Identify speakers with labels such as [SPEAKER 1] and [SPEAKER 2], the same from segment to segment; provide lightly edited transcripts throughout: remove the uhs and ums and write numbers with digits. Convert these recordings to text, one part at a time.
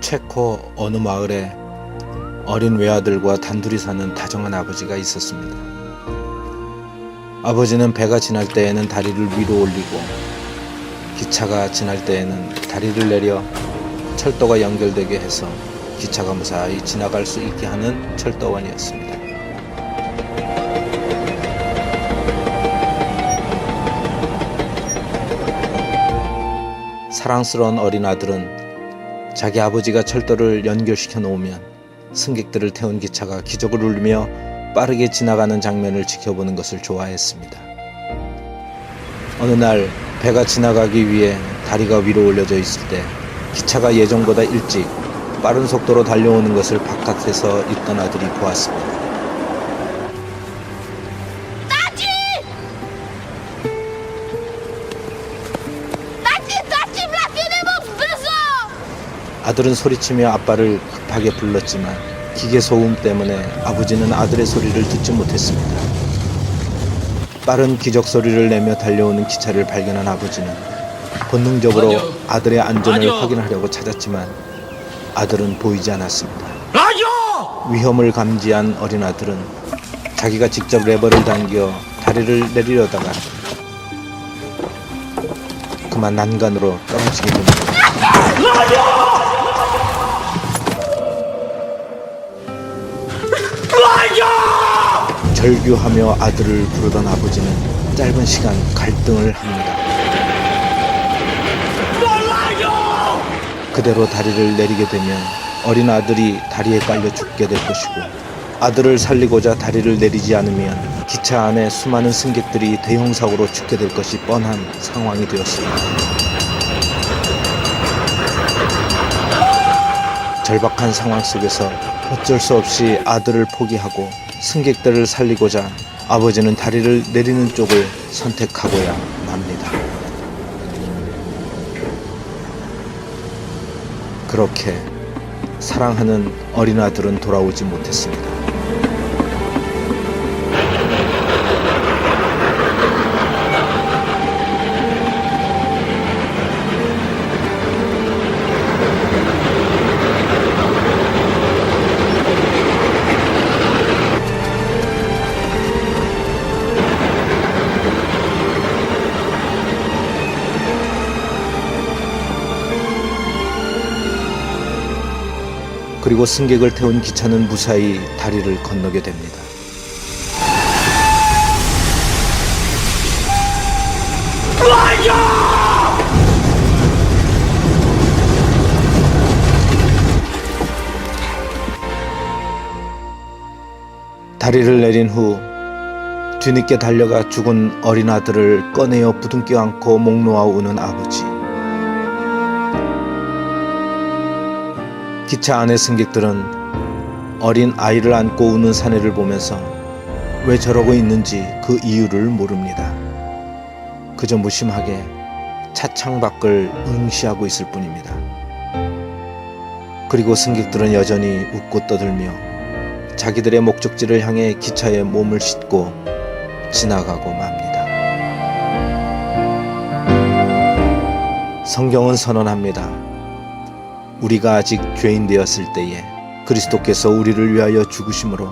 [SPEAKER 1] 체코 어느 마을에 어린 외아들과 단둘이 사는 다정한 아버지가 있었습니다. 아버지는 배가 지날 때에는 다리를 위로 올리고 기차가 지날 때에는 다리를 내려 철도가 연결되게 해서 기차가 무사히 지나갈 수 있게 하는 철도원이었습니다. 사랑스러운 어린 아들은 자기 아버지가 철도를 연결시켜 놓으면 승객들을 태운 기차가 기적을 울리며 빠르게 지나가는 장면을 지켜보는 것을 좋아했습니다. 어느 날 배가 지나가기 위해 다리가 위로 올려져 있을 때 기차가 예정보다 일찍 빠른 속도로 달려오는 것을 바깥에서 있던 아들이 보았습니다. 아들은 소리치며 아빠를 급하게 불렀지만 기계 소음 때문에 아버지는 아들의 소리를 듣지 못했습니다. 빠른 기적 소리를 내며 달려오는 기차를 발견한 아버지는 본능적으로 아들의 안전을 확인하려고 찾았지만 아들은 보이지 않았습니다. 위험을 감지한 어린 아들은 자기가 직접 레버를 당겨 다리를 내리려다가 그만 난간으로 떨어지게 됩니다. 절규하며 아들을 부르던 아버지는 짧은 시간 갈등을 합니다. 그대로 다리를 내리게 되면 어린 아들이 다리에 깔려 죽게 될 것이고, 아들을 살리고자 다리를 내리지 않으면 기차 안에 수많은 승객들이 대형사고로 죽게 될 것이 뻔한 상황이 되었습니다. 절박한 상황 속에서 어쩔 수 없이 아들을 포기하고 승객들을 살리고자 아버지는 다리를 내리는 쪽을 선택하고야 맙니다. 그렇게 사랑하는 어린 아들은 돌아오지 못했습니다. 그리고 승객을 태운 기차는 무사히 다리를 건너게 됩니다. 다리를 내린 후 뒤늦게 달려가 죽은 어린 아들을 꺼내어 부둥켜 안고 목 놓아 우는 아버지. 기차 안의 승객들은 어린 아이를 안고 우는 사내를 보면서 왜 저러고 있는지 그 이유를 모릅니다. 그저 무심하게 차창 밖을 응시하고 있을 뿐입니다. 그리고 승객들은 여전히 웃고 떠들며 자기들의 목적지를 향해 기차에 몸을 싣고 지나가고 맙니다. 성경은 선언합니다. 우리가 아직 죄인 되었을 때에 그리스도께서 우리를 위하여 죽으심으로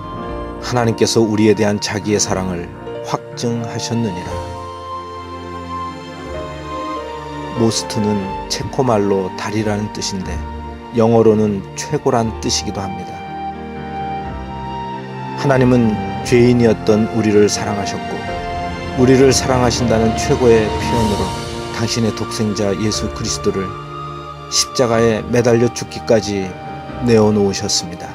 [SPEAKER 1] 하나님께서 우리에 대한 자기의 사랑을 확증하셨느니라. 모스트는 체코말로 다리라는 뜻인데 영어로는 최고란 뜻이기도 합니다. 하나님은 죄인이었던 우리를 사랑하셨고, 우리를 사랑하신다는 최고의 표현으로 당신의 독생자 예수 그리스도를 십자가에 매달려 죽기까지 내어놓으셨습니다.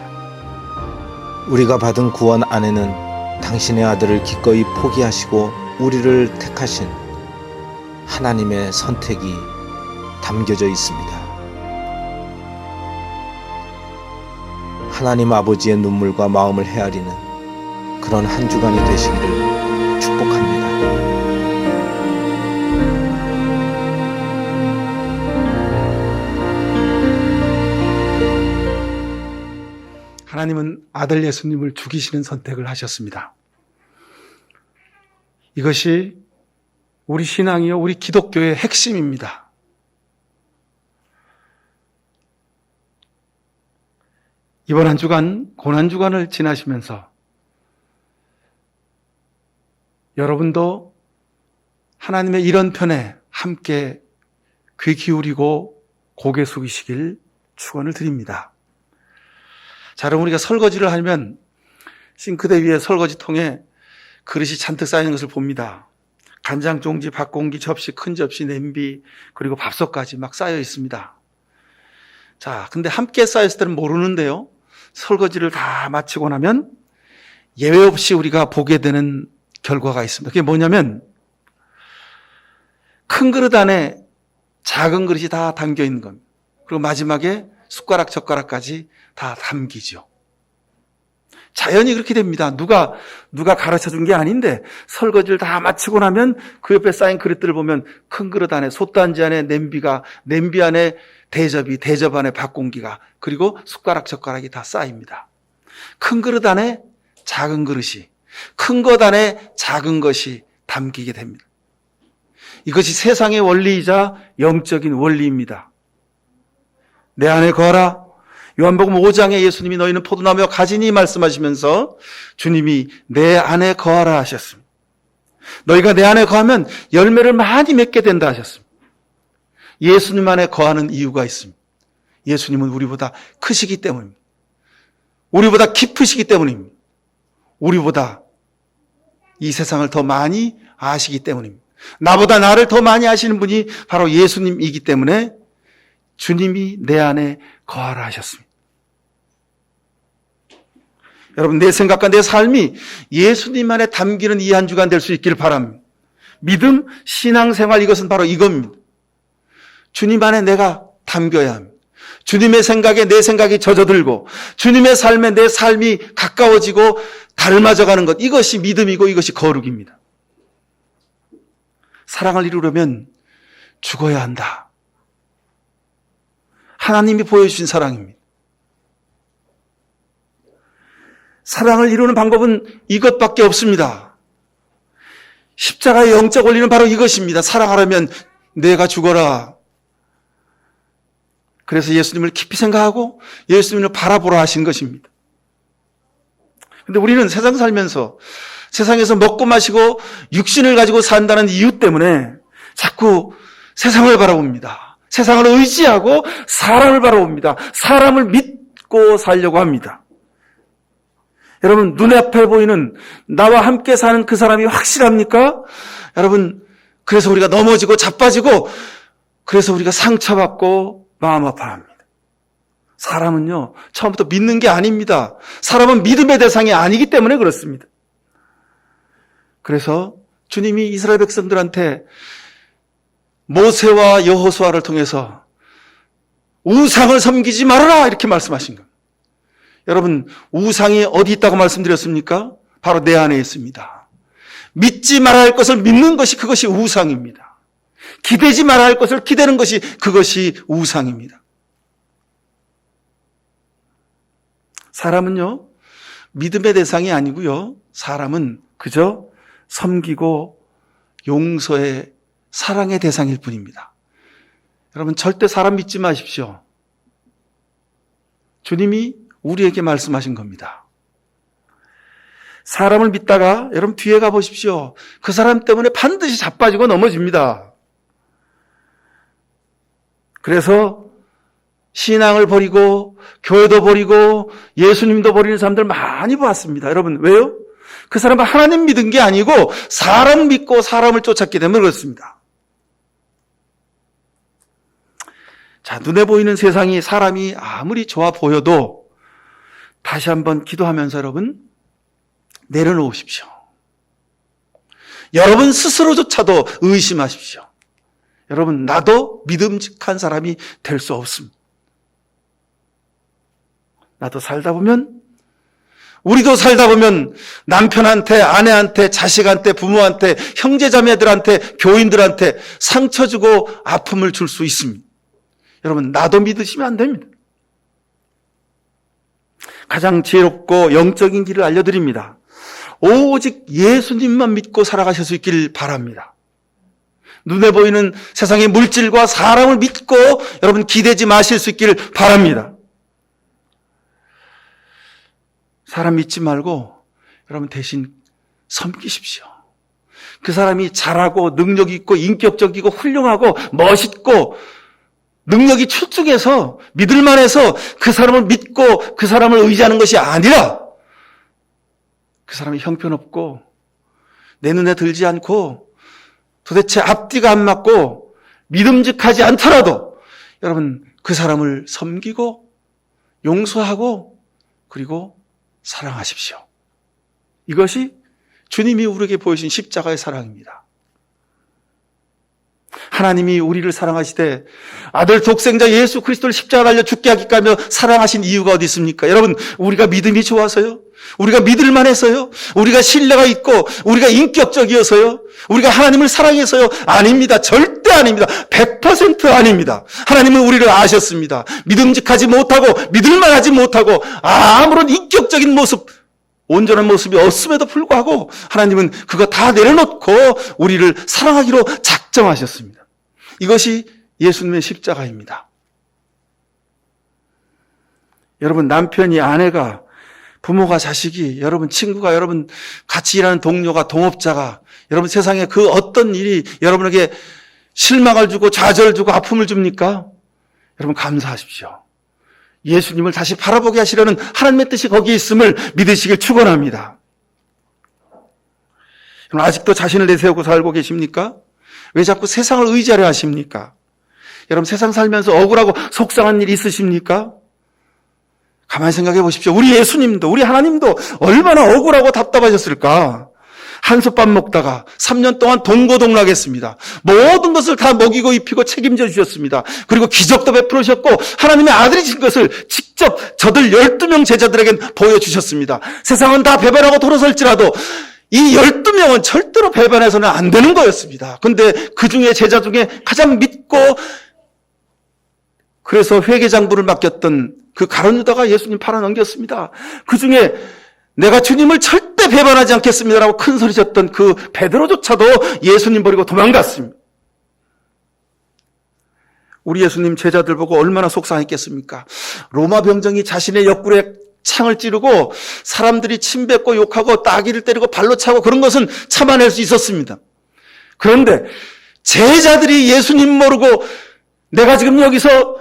[SPEAKER 1] 우리가 받은 구원 안에는 당신의 아들을 기꺼이 포기하시고 우리를 택하신 하나님의 선택이 담겨져 있습니다. 하나님 아버지의 눈물과 마음을 헤아리는 그런 한 주간이 되시기를 축복합니다.
[SPEAKER 2] 하나님은 아들 예수님을 죽이시는 선택을 하셨습니다. 이것이 우리 신앙이요, 우리 기독교의 핵심입니다. 이번 한 주간 고난주간을 지나시면서 여러분도 하나님의 이런 편에 함께 귀 기울이고 고개 숙이시길 축원을 드립니다. 자, 여러분 우리가 설거지를 하면 싱크대 위에 설거지통에 그릇이 잔뜩 쌓이는 것을 봅니다. 간장 종지, 밥공기, 접시, 큰 접시, 냄비, 그리고 밥솥까지 막 쌓여 있습니다. 자, 근데 함께 쌓였을 때는 모르는데요. 설거지를 다 마치고 나면 예외 없이 우리가 보게 되는 결과가 있습니다. 그게 뭐냐면 큰 그릇 안에 작은 그릇이 다 담겨 있는 겁니다. 그리고 마지막에 숟가락, 젓가락까지 다 담기죠. 자연히 그렇게 됩니다. 누가 가르쳐 준 게 아닌데 설거지를 다 마치고 나면 그 옆에 쌓인 그릇들을 보면 큰 그릇 안에 솥단지 안에 냄비가, 냄비 안에 대접이, 대접 안에 밥공기가, 그리고 숟가락, 젓가락이 다 쌓입니다. 큰 그릇 안에 작은 그릇이, 큰 것 안에 작은 것이 담기게 됩니다. 이것이 세상의 원리이자 영적인 원리입니다. 내 안에 거하라. 요한복음 5장에 예수님이 너희는 포도나무와 가지니 말씀하시면서 주님이 내 안에 거하라 하셨습니다. 너희가 내 안에 거하면 열매를 많이 맺게 된다 하셨습니다. 예수님 안에 거하는 이유가 있습니다. 예수님은 우리보다 크시기 때문입니다. 우리보다 깊으시기 때문입니다. 우리보다 이 세상을 더 많이 아시기 때문입니다. 나보다 나를 더 많이 아시는 분이 바로 예수님이기 때문에 주님이 내 안에 거하라 하셨습니다. 여러분, 내 생각과 내 삶이 예수님 안에 담기는 이 한 주간 될 수 있기를 바랍니다. 믿음, 신앙생활, 이것은 바로 이겁니다. 주님 안에 내가 담겨야 합니다. 주님의 생각에 내 생각이 젖어들고 주님의 삶에 내 삶이 가까워지고 닮아져가는 것, 이것이 믿음이고 이것이 거룩입니다. 사랑을 이루려면 죽어야 한다. 하나님이 보여주신 사랑입니다. 사랑을 이루는 방법은 이것밖에 없습니다. 십자가의 영적 원리는 바로 이것입니다. 사랑하려면 내가 죽어라. 그래서 예수님을 깊이 생각하고 예수님을 바라보라 하신 것입니다. 근데 우리는 세상 살면서 세상에서 먹고 마시고 육신을 가지고 산다는 이유 때문에 자꾸 세상을 바라봅니다. 세상을 의지하고 사람을 바라봅니다. 사람을 믿고 살려고 합니다. 여러분, 눈앞에 보이는 나와 함께 사는 그 사람이 확실합니까? 여러분, 그래서 우리가 넘어지고 자빠지고 그래서 우리가 상처받고 마음 아파합니다. 사람은요, 처음부터 믿는 게 아닙니다. 사람은 믿음의 대상이 아니기 때문에 그렇습니다. 그래서 주님이 이스라엘 백성들한테 모세와 여호수아를 통해서 우상을 섬기지 말아라 이렇게 말씀하신 겁니다. 여러분, 우상이 어디 있다고 말씀드렸습니까? 바로 내 안에 있습니다. 믿지 말아야 할 것을 믿는 것이 그것이 우상입니다. 기대지 말아야 할 것을 기대는 것이 그것이 우상입니다. 사람은요, 믿음의 대상이 아니고요. 사람은 그저 섬기고 용서의 사랑의 대상일 뿐입니다. 여러분, 절대 사람 믿지 마십시오. 주님이 우리에게 말씀하신 겁니다. 사람을 믿다가 여러분 뒤에 가보십시오. 그 사람 때문에 반드시 자빠지고 넘어집니다. 그래서 신앙을 버리고 교회도 버리고 예수님도 버리는 사람들 많이 봤습니다. 여러분, 왜요? 그 사람은 하나님 믿은 게 아니고 사람 믿고 사람을 쫓았기 때문에 그렇습니다. 자, 눈에 보이는 세상이 사람이 아무리 좋아 보여도 다시 한번 기도하면서 여러분 내려놓으십시오. 여러분 스스로조차도 의심하십시오. 여러분, 나도 믿음직한 사람이 될 수 없습니다. 나도 살다 보면, 우리도 살다 보면 남편한테, 아내한테, 자식한테, 부모한테, 형제자매들한테, 교인들한테 상처 주고 아픔을 줄 수 있습니다. 여러분, 나도 믿으시면 안 됩니다. 가장 지혜롭고 영적인 길을 알려드립니다. 오직 예수님만 믿고 살아가실 수 있기를 바랍니다. 눈에 보이는 세상의 물질과 사람을 믿고 여러분 기대지 마실 수 있기를 바랍니다. 사람 믿지 말고 여러분 대신 섬기십시오. 그 사람이 잘하고 능력 있고 인격적이고 훌륭하고 멋있고 능력이 출중해서 믿을만해서 그 사람을 믿고 그 사람을 의지하는 것이 아니라 그 사람이 형편없고 내 눈에 들지 않고 도대체 앞뒤가 안 맞고 믿음직하지 않더라도 여러분 그 사람을 섬기고 용서하고 그리고 사랑하십시오. 이것이 주님이 우리에게 보여주신 십자가의 사랑입니다. 하나님이 우리를 사랑하시되 아들 독생자 예수 그리스도를 십자가 달려 죽게 하기까지 사랑하신 이유가 어디 있습니까? 여러분, 우리가 믿음이 좋아서요? 우리가 믿을 만해서요? 우리가 신뢰가 있고 우리가 인격적이어서요? 우리가 하나님을 사랑해서요? 아닙니다. 절대 아닙니다. 100% 아닙니다. 하나님은 우리를 아셨습니다. 믿음직하지 못하고 믿을 만하지 못하고 아무런 인격적인 모습, 온전한 모습이 없음에도 불구하고 하나님은 그거 다 내려놓고 우리를 사랑하기로 작정하셨습니다. 이것이 예수님의 십자가입니다. 여러분, 남편이 아내가, 부모가 자식이, 여러분 친구가, 여러분 같이 일하는 동료가, 동업자가, 여러분 세상에 그 어떤 일이 여러분에게 실망을 주고 좌절을 주고 아픔을 줍니까? 여러분 감사하십시오. 예수님을 다시 바라보게 하시려는 하나님의 뜻이 거기에 있음을 믿으시길 축원합니다. 여러분 아직도 자신을 내세우고 살고 계십니까? 왜 자꾸 세상을 의지하려 하십니까? 여러분 세상 살면서 억울하고 속상한 일 있으십니까? 가만히 생각해 보십시오. 우리 예수님도 우리 하나님도 얼마나 억울하고 답답하셨을까? 한솥밥 먹다가 3년 동안 동고동락했습니다. 모든 것을 다 먹이고 입히고 책임져 주셨습니다. 그리고 기적도 베풀으셨고 하나님의 아들이신 것을 직접 저들 12명 제자들에겐 보여주셨습니다. 세상은 다 배반하고 돌아설지라도 이 12명은 절대로 배반해서는 안 되는 거였습니다. 그런데 그 중에 제자 중에 가장 믿고 그래서 회계장부를 맡겼던 그 가룟 유다가 예수님 팔아 넘겼습니다. 그 중에 내가 주님을 절대 배반하지 않겠습니다라고 큰 소리쳤던 그 베드로조차도 예수님 버리고 도망갔습니다. 우리 예수님 제자들 보고 얼마나 속상했겠습니까? 로마 병정이 자신의 옆구리에 창을 찌르고 사람들이 침뱉고 욕하고 따귀를 때리고 발로 차고 그런 것은 참아낼 수 있었습니다. 그런데 제자들이 예수님 모르고 내가 지금 여기서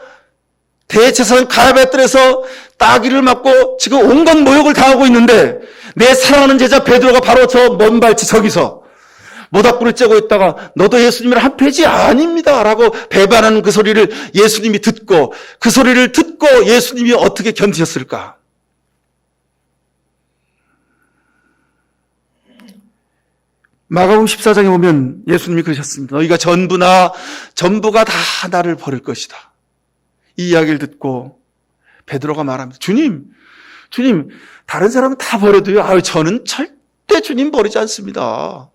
[SPEAKER 2] 대제사장 가야바의 뜰에서 따귀를 맞고 지금 온갖 모욕을 당하고 있는데 내 사랑하는 제자 베드로가 바로 저 먼 발치 저기서 모닥불을 쬐고 있다가 너도 예수님이랑 한 패지 아닙니다 라고 배반하는 그 소리를 예수님이 듣고 그 소리를 듣고 예수님이 어떻게 견디셨을까? 마가복음 14장에 보면 예수님이 그러셨습니다. 너희가 전부가 다 나를 버릴 것이다. 이 이야기를 듣고 베드로가 말합니다. 주님, 다른 사람은 다 버려도요. 저는 절대 주님 버리지 않습니다.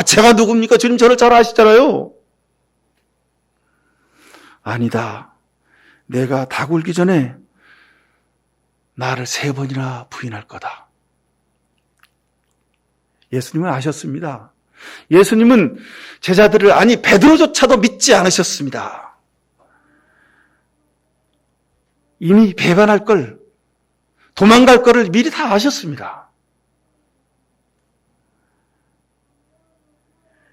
[SPEAKER 2] 제가 누굽니까? 주님 저를 잘 아시잖아요. 아니다. 내가 다 굴기 전에 나를 3번이나 부인할 거다. 예수님은 아셨습니다. 예수님은 제자들을 아니 베드로조차도 믿지 않으셨습니다. 이미 배반할 걸, 도망갈 거를 미리 다 아셨습니다.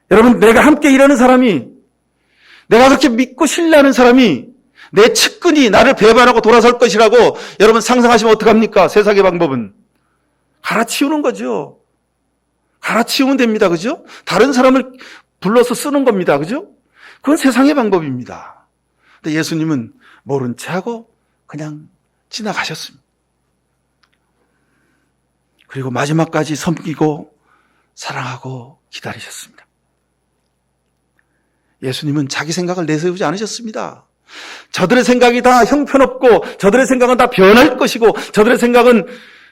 [SPEAKER 2] 여러분, 내가 함께 일하는 사람이, 내가 그렇게 믿고 신뢰하는 사람이 내 측근이 나를 배반하고 돌아설 것이라고 여러분 상상하시면 어떡합니까? 세상의 방법은. 갈아치우는 거죠. 갈아치우면 됩니다. 그죠? 다른 사람을 불러서 쓰는 겁니다. 그죠? 그건 세상의 방법입니다. 근데 예수님은 모른 채 하고 그냥 지나가셨습니다. 그리고 마지막까지 섬기고 사랑하고 기다리셨습니다. 예수님은 자기 생각을 내세우지 않으셨습니다. 저들의 생각이 다 형편없고 저들의 생각은 다 변할 것이고 저들의 생각은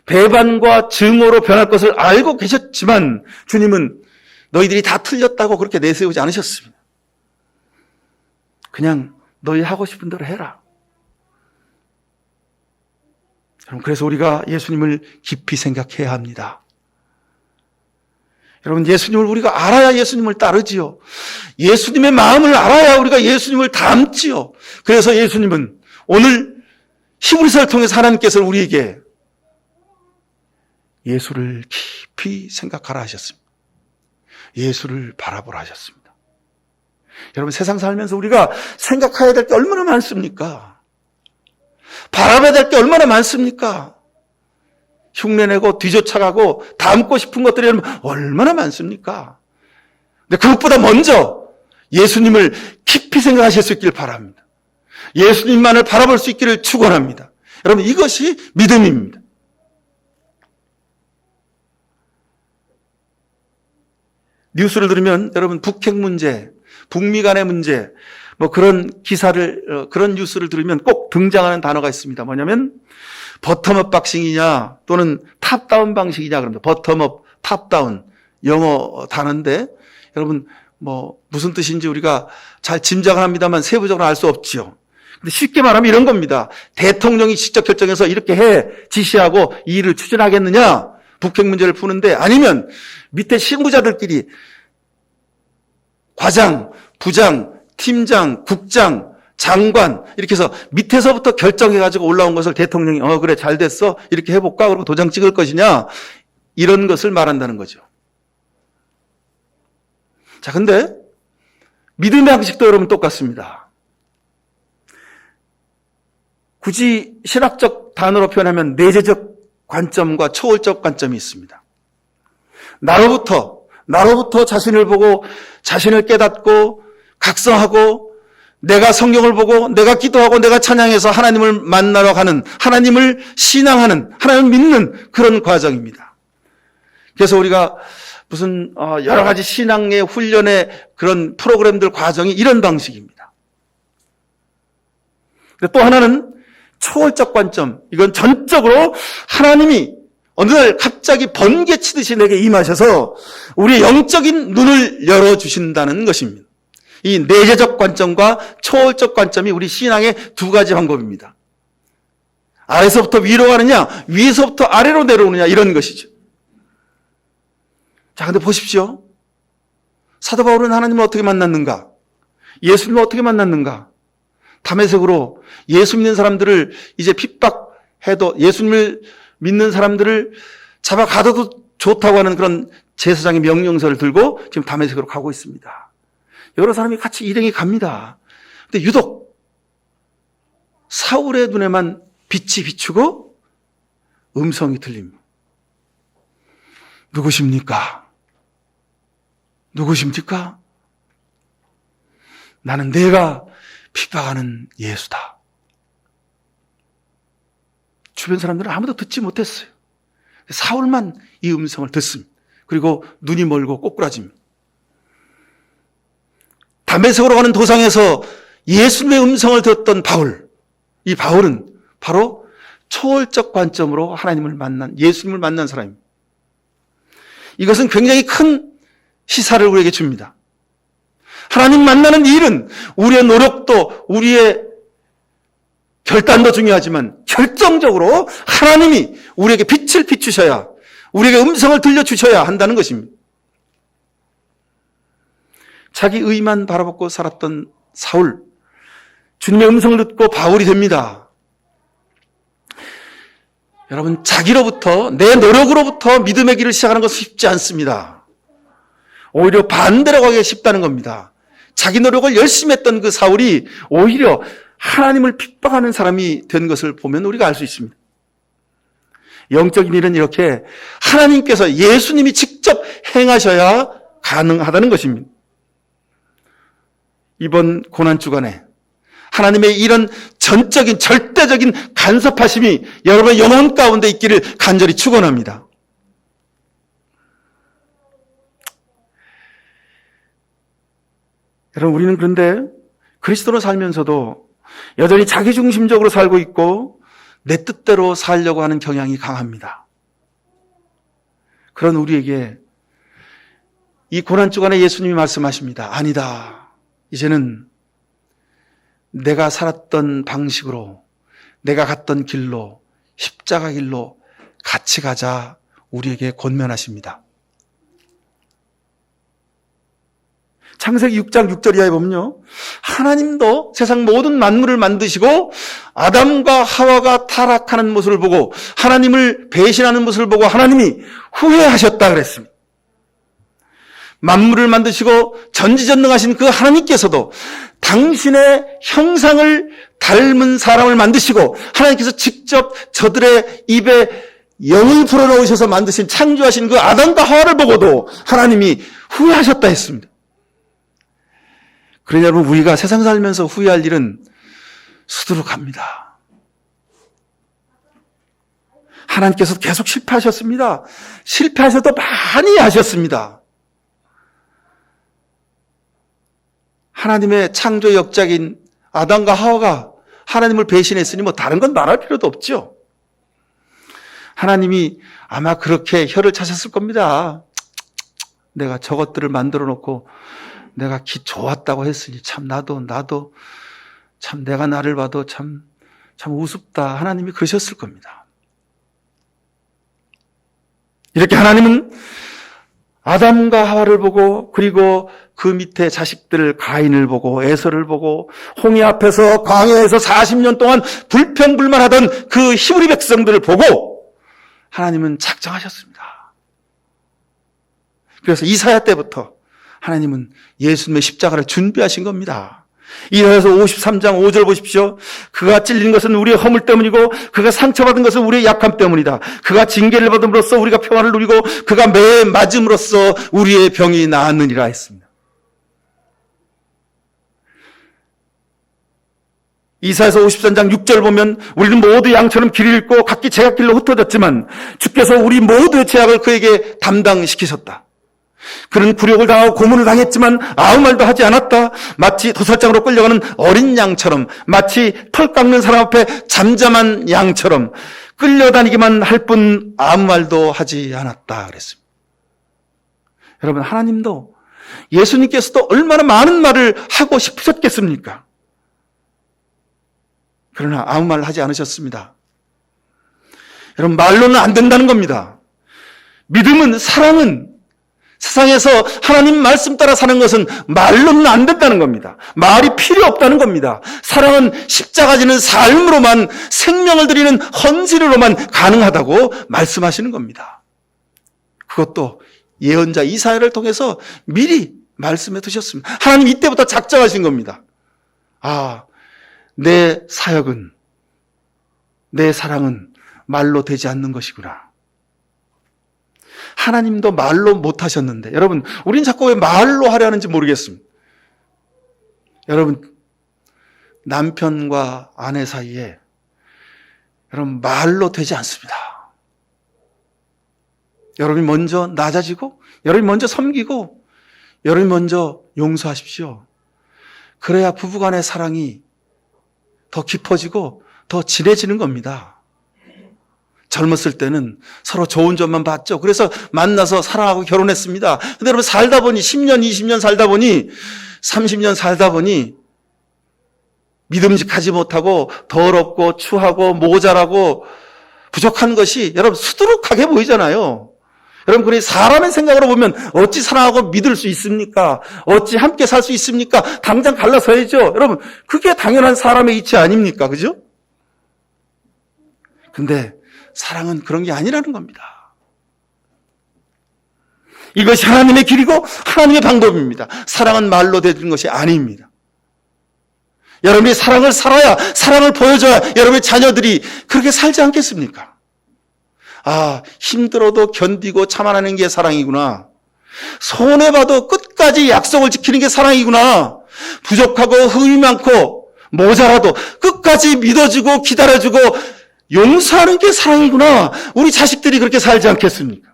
[SPEAKER 2] 배반과 증오로 변할 것을 알고 계셨지만 주님은 너희들이 다 틀렸다고 그렇게 내세우지 않으셨습니다. 그냥 너희 하고 싶은 대로 해라. 그래서 우리가 예수님을 깊이 생각해야 합니다. 여러분, 예수님을 우리가 알아야 예수님을 따르지요. 예수님의 마음을 알아야 우리가 예수님을 닮지요. 그래서 예수님은 오늘 히브리서를 통해서 하나님께서 우리에게 예수를 깊이 생각하라 하셨습니다. 예수를 바라보라 하셨습니다. 여러분, 세상 살면서 우리가 생각해야 될 게 얼마나 많습니까? 바라봐야 될 게 얼마나 많습니까? 흉내내고 뒤쫓아가고 닮고 싶은 것들이 얼마나 많습니까? 근데 그것보다 먼저 예수님을 깊이 생각하실 수 있기를 바랍니다. 예수님만을 바라볼 수 있기를 축원합니다. 여러분, 이것이 믿음입니다. 뉴스를 들으면 여러분, 북핵 문제, 북미 간의 문제, 그런 기사를, 그런 뉴스를 들으면 꼭 등장하는 단어가 있습니다. 뭐냐면 버텀업 방식이냐 또는 탑다운 방식이냐 그럽니다. 버텀업, 탑다운, 영어 단어인데 여러분, 무슨 뜻인지 우리가 잘 짐작을 합니다만 세부적으로 알 수 없지요. 근데 쉽게 말하면 이런 겁니다. 대통령이 직접 결정해서 이렇게 해 지시하고 이 일을 추진하겠느냐? 북핵 문제를 푸는데, 아니면 밑에 실무자들끼리 과장, 부장, 팀장, 국장, 장관 이렇게 해서 밑에서부터 결정해가지고 올라온 것을 대통령이 그래 잘 됐어 이렇게 해볼까? 그러고 도장 찍을 것이냐? 이런 것을 말한다는 거죠. 자, 근데 믿음의 방식도 여러분 똑같습니다. 굳이 신학적 단어로 표현하면 내재적 관점과 초월적 관점이 있습니다. 나로부터 자신을 보고 자신을 깨닫고 각성하고 내가 성경을 보고 내가 기도하고 내가 찬양해서 하나님을 만나러 가는, 하나님을 신앙하는, 하나님을 믿는 그런 과정입니다. 그래서 우리가 무슨 여러 가지 신앙의 훈련의 그런 프로그램들 과정이 이런 방식입니다. 근데 또 하나는 초월적 관점. 이건 전적으로 하나님이 어느 날 갑자기 번개치듯이 내게 임하셔서 우리의 영적인 눈을 열어주신다는 것입니다. 이 내재적 관점과 초월적 관점이 우리 신앙의 두 가지 방법입니다. 아래서부터 위로 가느냐, 위에서부터 아래로 내려오느냐, 이런 것이죠. 자, 근데 보십시오. 사도 바울은 하나님을 어떻게 만났는가? 예수님을 어떻게 만났는가? 담에색으로 예수 믿는 사람들을 이제 핍박해도 예수님을 믿는 사람들을 잡아가둬도 좋다고 하는 그런 제사장의 명령서를 들고 지금 담에색으로 가고 있습니다. 여러 사람이 같이 일행이 갑니다. 근데 유독 사울의 눈에만 빛이 비추고 음성이 들립니다. 누구십니까? 누구십니까? 나는 내가 핍박하는 예수다. 주변 사람들은 아무도 듣지 못했어요. 사울만 이 음성을 듣습니다. 그리고 눈이 멀고 꼬꾸라집니다. 담에색으로 가는 도상에서 예수님의 음성을 들었던 바울. 이 바울은 바로 초월적 관점으로 하나님을 만난, 예수님을 만난 사람입니다. 이것은 굉장히 큰 시사를 우리에게 줍니다. 하나님 만나는 일은 우리의 노력도 우리의 결단도 중요하지만 결정적으로 하나님이 우리에게 빛을 비추셔야, 우리에게 음성을 들려주셔야 한다는 것입니다. 자기 의만 바라보고 살았던 사울, 주님의 음성을 듣고 바울이 됩니다. 여러분, 자기로부터, 내 노력으로부터 믿음의 길을 시작하는 것은 쉽지 않습니다. 오히려 반대로 가기가 쉽다는 겁니다. 자기 노력을 열심히 했던 그 사울이 오히려 하나님을 핍박하는 사람이 된 것을 보면 우리가 알 수 있습니다. 영적인 일은 이렇게 하나님께서, 예수님이 직접 행하셔야 가능하다는 것입니다. 이번 고난주간에 하나님의 이런 전적인 절대적인 간섭하심이 여러분의 영혼 가운데 있기를 간절히 축원합니다. 여러분, 우리는 그런데 그리스도로 살면서도 여전히 자기중심적으로 살고 있고 내 뜻대로 살려고 하는 경향이 강합니다. 그런 우리에게 이 고난주간에 예수님이 말씀하십니다. 아니다. 이제는 내가 살았던 방식으로, 내가 갔던 길로, 십자가 길로 같이 가자, 우리에게 권면하십니다. 창세기 6장 6절 이하에 보면요, 하나님도 세상 모든 만물을 만드시고 아담과 하와가 타락하는 모습을 보고 하나님을 배신하는 모습을 보고 하나님이 후회하셨다 그랬습니다. 만물을 만드시고 전지전능하신 그 하나님께서도 당신의 형상을 닮은 사람을 만드시고 하나님께서 직접 저들의 입에 영을 불어넣으셔서 만드신 창조하신 그 아담과 하와를 보고도 하나님이 후회하셨다 했습니다. 그러니 여러분, 우리가 세상 살면서 후회할 일은 수두룩합니다. 하나님께서 계속 실패하셨습니다. 실패하셔도 많이 하셨습니다. 하나님의 창조 역작인 아담과 하와가 하나님을 배신했으니 뭐 다른 건 말할 필요도 없죠. 하나님이 아마 그렇게 혀를 차셨을 겁니다. 내가 저것들을 만들어 놓고 내가 좋았다고 했으니 참 나도 참 내가 나를 봐도 참 우습다. 하나님이 그러셨을 겁니다. 이렇게 하나님은 아담과 하와를 보고 그리고 그 밑에 자식들 가인을 보고 에서를 보고 홍해 앞에서 광야에서 40년 동안 불평불만하던 그 히브리 백성들을 보고 하나님은 작정하셨습니다. 그래서 이사야 때부터 하나님은 예수님의 십자가를 준비하신 겁니다. 이사야서 53장 5절 보십시오. 그가 찔린 것은 우리의 허물 때문이고 그가 상처받은 것은 우리의 약함 때문이다. 그가 징계를 받음으로써 우리가 평안을 누리고 그가 매 맞음으로써 우리의 병이 나았느니라 했습니다. 이사야서 53장 6절 보면 우리는 모두 양처럼 길을 잃고 각기 제각길로 흩어졌지만 주께서 우리 모두의 죄악을 그에게 담당시키셨다. 그는 굴욕을 당하고 고문을 당했지만 아무 말도 하지 않았다. 마치 도살장으로 끌려가는 어린 양처럼, 마치 털 깎는 사람 앞에 잠잠한 양처럼 끌려다니기만 할 뿐 아무 말도 하지 않았다 그랬습니다. 여러분, 하나님도 예수님께서도 얼마나 많은 말을 하고 싶으셨겠습니까? 그러나 아무 말 하지 않으셨습니다. 여러분, 말로는 안 된다는 겁니다. 믿음은, 사랑은 세상에서 하나님 말씀 따라 사는 것은 말로는 안 된다는 겁니다. 말이 필요 없다는 겁니다. 사랑은 십자가 지는 삶으로만, 생명을 드리는 헌신으로만 가능하다고 말씀하시는 겁니다. 그것도 예언자 이사야를 통해서 미리 말씀해 두셨습니다. 하나님 이때부터 작정하신 겁니다. 아, 내 사역은, 내 사랑은 말로 되지 않는 것이구나. 하나님도 말로 못하셨는데, 여러분, 우린 자꾸 왜 말로 하려 하는지 모르겠습니다. 여러분, 남편과 아내 사이에 여러분 말로 되지 않습니다. 여러분이 먼저 낮아지고, 여러분이 먼저 섬기고, 여러분이 먼저 용서하십시오. 그래야 부부간의 사랑이 더 깊어지고 더 진해지는 겁니다. 젊었을 때는 서로 좋은 점만 봤죠. 그래서 만나서 사랑하고 결혼했습니다. 근데 여러분, 살다 보니 10년, 20년 살다 보니 30년 살다 보니 믿음직하지 못하고 더럽고 추하고 모자라고 부족한 것이 여러분 수두룩하게 보이잖아요. 여러분, 그러니 사람의 생각으로 보면 어찌 사랑하고 믿을 수 있습니까? 어찌 함께 살 수 있습니까? 당장 갈라서야죠. 여러분, 그게 당연한 사람의 이치 아닙니까? 그죠? 근데 사랑은 그런 게 아니라는 겁니다. 이것이 하나님의 길이고 하나님의 방법입니다. 사랑은 말로 되는 것이 아닙니다. 여러분이 사랑을 살아야, 사랑을 보여줘야 여러분의 자녀들이 그렇게 살지 않겠습니까? 아, 힘들어도 견디고 참아내는 게 사랑이구나. 손해봐도 끝까지 약속을 지키는 게 사랑이구나. 부족하고 흠이 많고 모자라도 끝까지 믿어주고 기다려주고 용서하는 게 사랑이구나. 우리 자식들이 그렇게 살지 않겠습니까?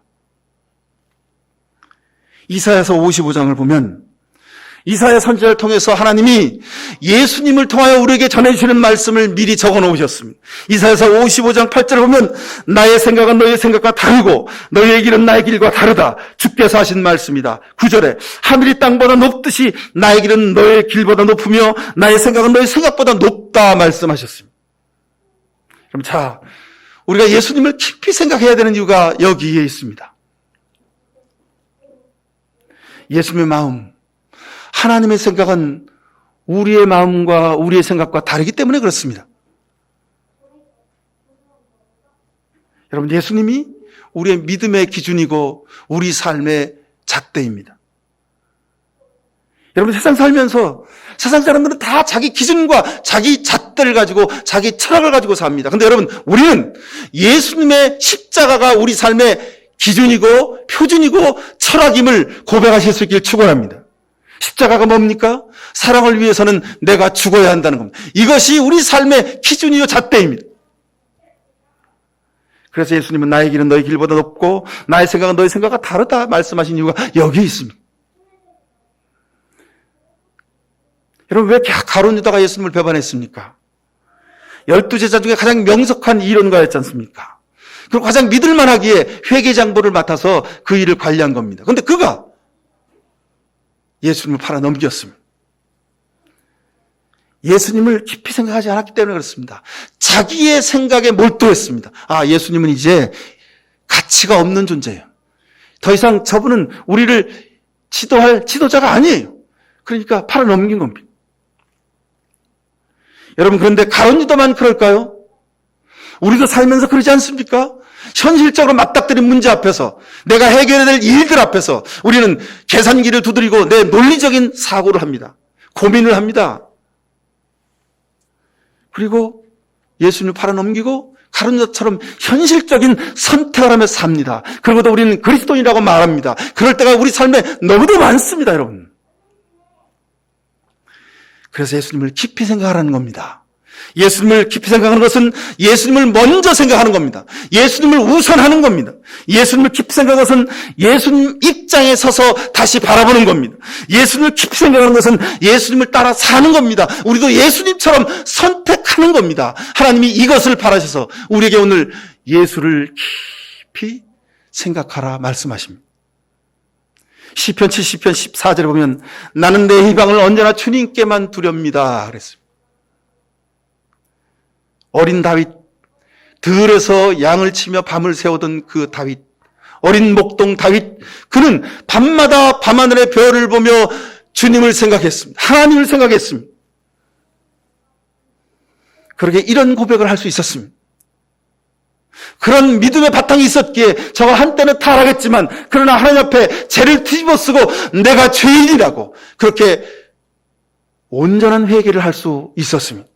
[SPEAKER 2] 이사야서 55장을 보면 이사야 선지자를 통해서 하나님이 예수님을 통하여 우리에게 전해주시는 말씀을 미리 적어놓으셨습니다. 이사야서 55장 8절을 보면 나의 생각은 너의 생각과 다르고 너의 길은 나의 길과 다르다. 주께서 하신 말씀이다. 9절에 하늘이 땅보다 높듯이 나의 길은 너의 길보다 높으며 나의 생각은 너의 생각보다 높다 말씀하셨습니다. 그럼 자, 우리가 예수님을 깊이 생각해야 되는 이유가 여기에 있습니다. 예수님의 마음, 하나님의 생각은 우리의 마음과 우리의 생각과 다르기 때문에 그렇습니다. 여러분, 예수님이 우리의 믿음의 기준이고 우리 삶의 잣대입니다. 여러분, 세상 살면서 세상 사람들은 다 자기 기준과 자기 잣대를 가지고 자기 철학을 가지고 삽니다. 근데 여러분, 우리는 예수님의 십자가가 우리 삶의 기준이고 표준이고 철학임을 고백하실 수 있길 축원합니다. 십자가가 뭡니까? 사랑을 위해서는 내가 죽어야 한다는 겁니다. 이것이 우리 삶의 기준이요 잣대입니다. 그래서 예수님은 나의 길은 너희 길보다 높고 나의 생각은 너희 생각과 다르다 말씀하신 이유가 여기에 있습니다. 여러분, 왜 가룟 유다가 예수님을 배반했습니까? 12제자 중에 가장 명석한 이론가였지 않습니까? 그리고 가장 믿을만하기에 회계장부를 맡아서 그 일을 관리한 겁니다. 그런데 그가 예수님을 팔아 넘겼습니다. 예수님을 깊이 생각하지 않았기 때문에 그렇습니다. 자기의 생각에 몰두했습니다. 아, 예수님은 이제 가치가 없는 존재예요. 더 이상 저분은 우리를 지도할 지도자가 아니에요. 그러니까 팔아 넘긴 겁니다. 여러분, 그런데 가룟 유다만 그럴까요? 우리도 살면서 그러지 않습니까? 현실적으로 맞닥뜨린 문제 앞에서, 내가 해결해야 될 일들 앞에서 우리는 계산기를 두드리고 내 논리적인 사고를 합니다. 고민을 합니다. 그리고 예수님을 팔아넘기고 가룟 유다처럼 현실적인 선택을 하며 삽니다. 그러고도 우리는 그리스도인이라고 말합니다. 그럴 때가 우리 삶에 너무도 많습니다, 여러분. 그래서 예수님을 깊이 생각하라는 겁니다. 예수님을 깊이 생각하는 것은 예수님을 먼저 생각하는 겁니다. 예수님을 우선하는 겁니다. 예수님을 깊이 생각하는 것은 예수님 입장에 서서 다시 바라보는 겁니다. 예수님을 깊이 생각하는 것은 예수님을 따라 사는 겁니다. 우리도 예수님처럼 선택하는 겁니다. 하나님이 이것을 바라셔서 우리에게 오늘 예수를 깊이 생각하라 말씀하십니다. 시편 70편 14절에 보면 나는 내 희망을 언제나 주님께만 두렵니다 그랬습니다. 어린 다윗, 들에서 양을 치며 밤을 새우던 그 다윗, 어린 목동 다윗, 그는 밤마다 밤하늘의 별을 보며 주님을 생각했습니다. 하나님을 생각했습니다. 그러게 이런 고백을 할 수 있었습니다. 그런 믿음의 바탕이 있었기에 저가 한때는 타락했지만 그러나 하나님 앞에 죄를 뒤집어 쓰고 내가 죄인이라고 그렇게 온전한 회개를 할 수 있었습니다.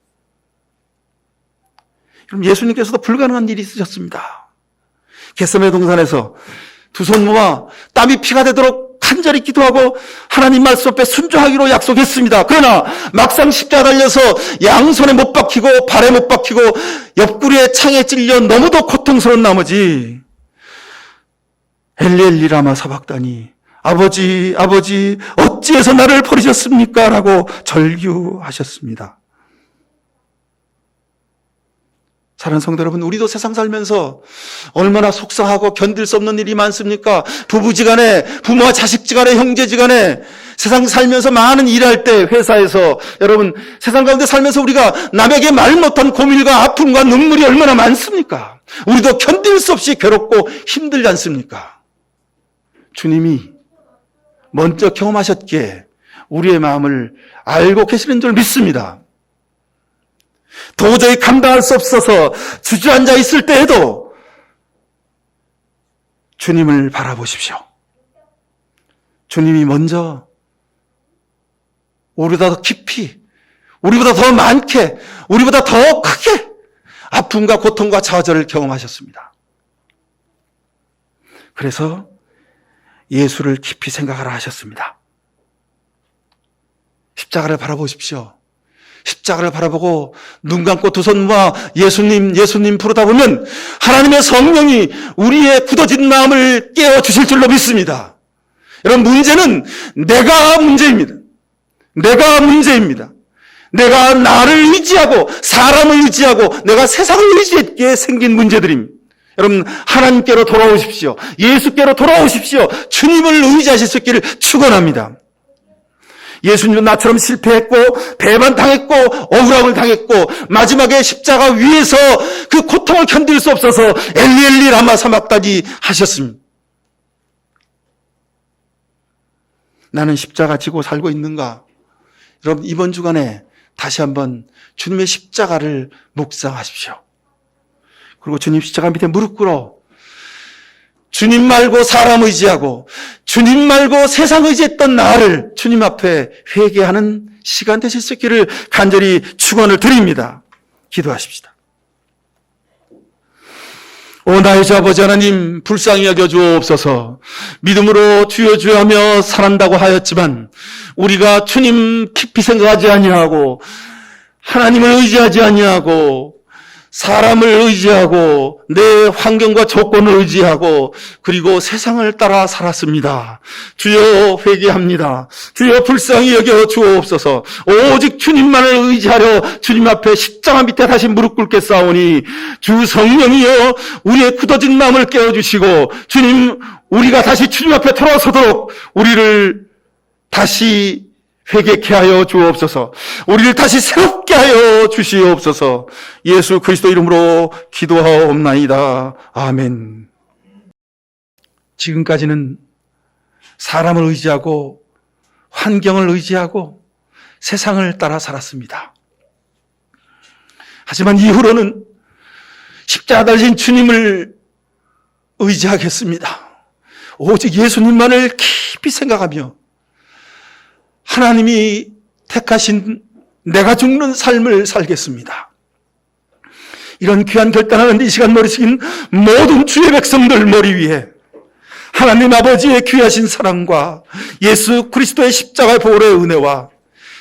[SPEAKER 2] 그럼 예수님께서도 불가능한 일이 있으셨습니다. 겟세마네 동산에서 두 손 모아 땀이 피가 되도록 간절히 기도하고 하나님 말씀 앞에 순종하기로 약속했습니다. 그러나 막상 십자가 달려서 양손에 못 박히고 발에 못 박히고 옆구리에 창에 찔려 너무도 고통스러운 나머지 엘리 엘리 라마 사박다니 아버지 아버지 어찌해서 나를 버리셨습니까? 라고 절규하셨습니다. 사랑하는 성도 여러분, 우리도 세상 살면서 얼마나 속상하고 견딜 수 없는 일이 많습니까? 부부지간에, 부모와 자식지간에, 형제지간에 세상 살면서 많은 일할 때 회사에서 여러분 세상 가운데 살면서 우리가 남에게 말 못한 고민과 아픔과 눈물이 얼마나 많습니까? 우리도 견딜 수 없이 괴롭고 힘들지 않습니까? 주님이 먼저 경험하셨기에 우리의 마음을 알고 계시는 줄 믿습니다. 도저히 감당할 수 없어서 주저앉아 있을 때에도 주님을 바라보십시오. 주님이 먼저 우리보다 더 깊이, 우리보다 더 많게, 우리보다 더 크게 아픔과 고통과 좌절을 경험하셨습니다. 그래서 예수를 깊이 생각하라 하셨습니다. 십자가를 바라보십시오. 십자가를 바라보고 눈 감고 두 손 모아 예수님 예수님 부르다 보면 하나님의 성령이 우리의 굳어진 마음을 깨워주실 줄로 믿습니다. 여러분, 문제는 내가 문제입니다. 내가 문제입니다. 내가 나를 의지하고 사람을 의지하고 내가 세상을 의지했기에 생긴 문제들입니다. 여러분, 하나님께로 돌아오십시오. 예수께로 돌아오십시오. 주님을 의지하실 수 있기를 축원합니다. 예수님은 나처럼 실패했고 배반당했고 억울함을 당했고 마지막에 십자가 위에서 그 고통을 견딜 수 없어서 엘리 엘리 라마 사박다니 하셨습니다. 나는 십자가 지고 살고 있는가? 여러분, 이번 주간에 다시 한번 주님의 십자가를 묵상하십시오. 그리고 주님 십자가 밑에 무릎 꿇어 주님 말고 사람 의지하고 주님 말고 세상 의지했던 나를 주님 앞에 회개하는 시간 되실 수 있기를 간절히 축원을 드립니다. 기도하십시다. 오 나의 주 아버지 하나님, 불쌍히 여겨 주옵소서. 믿음으로 주여 주여 하며 살아난다고 하였지만 우리가 주님 깊이 생각하지 아니하고 하나님을 의지하지 아니하고 사람을 의지하고 내 환경과 조건을 의지하고 그리고 세상을 따라 살았습니다. 주여 회개합니다. 주여 불쌍히 여겨 주옵소서. 오직 주님만을 의지하려 주님 앞에 십자가 밑에 다시 무릎 꿇게 싸우니 주 성령이여 우리의 굳어진 마음을 깨워주시고 주님, 우리가 다시 주님 앞에 돌아서도록 우리를 다시 회개케 하여 주옵소서. 우리를 다시 새롭게 하여 주시옵소서. 예수 그리스도 이름으로 기도하옵나이다. 아멘. 지금까지는 사람을 의지하고 환경을 의지하고 세상을 따라 살았습니다. 하지만 이후로는 십자가 달리신 주님을 의지하겠습니다. 오직 예수님만을 깊이 생각하며 하나님이 택하신 내가 죽는 삶을 살겠습니다. 이런 귀한 결단하는 이 시간 머리 숙인 모든 주의 백성들 머리 위에 하나님 아버지의 귀하신 사랑과 예수 그리스도의 십자가의 보혈의 은혜와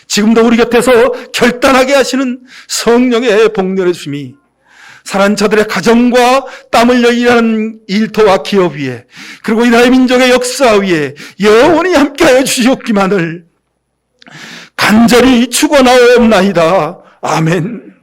[SPEAKER 2] 지금도 우리 곁에서 결단하게 하시는 성령의 복렬해 주심이 사랑하는 저들의 가정과 땀 흘려 일하는 일터와 기업 위에 그리고 이 나라의 민족의 역사 위에 영원히 함께하여 주시옵기만을 간절히 축원하옵나이다. 아멘.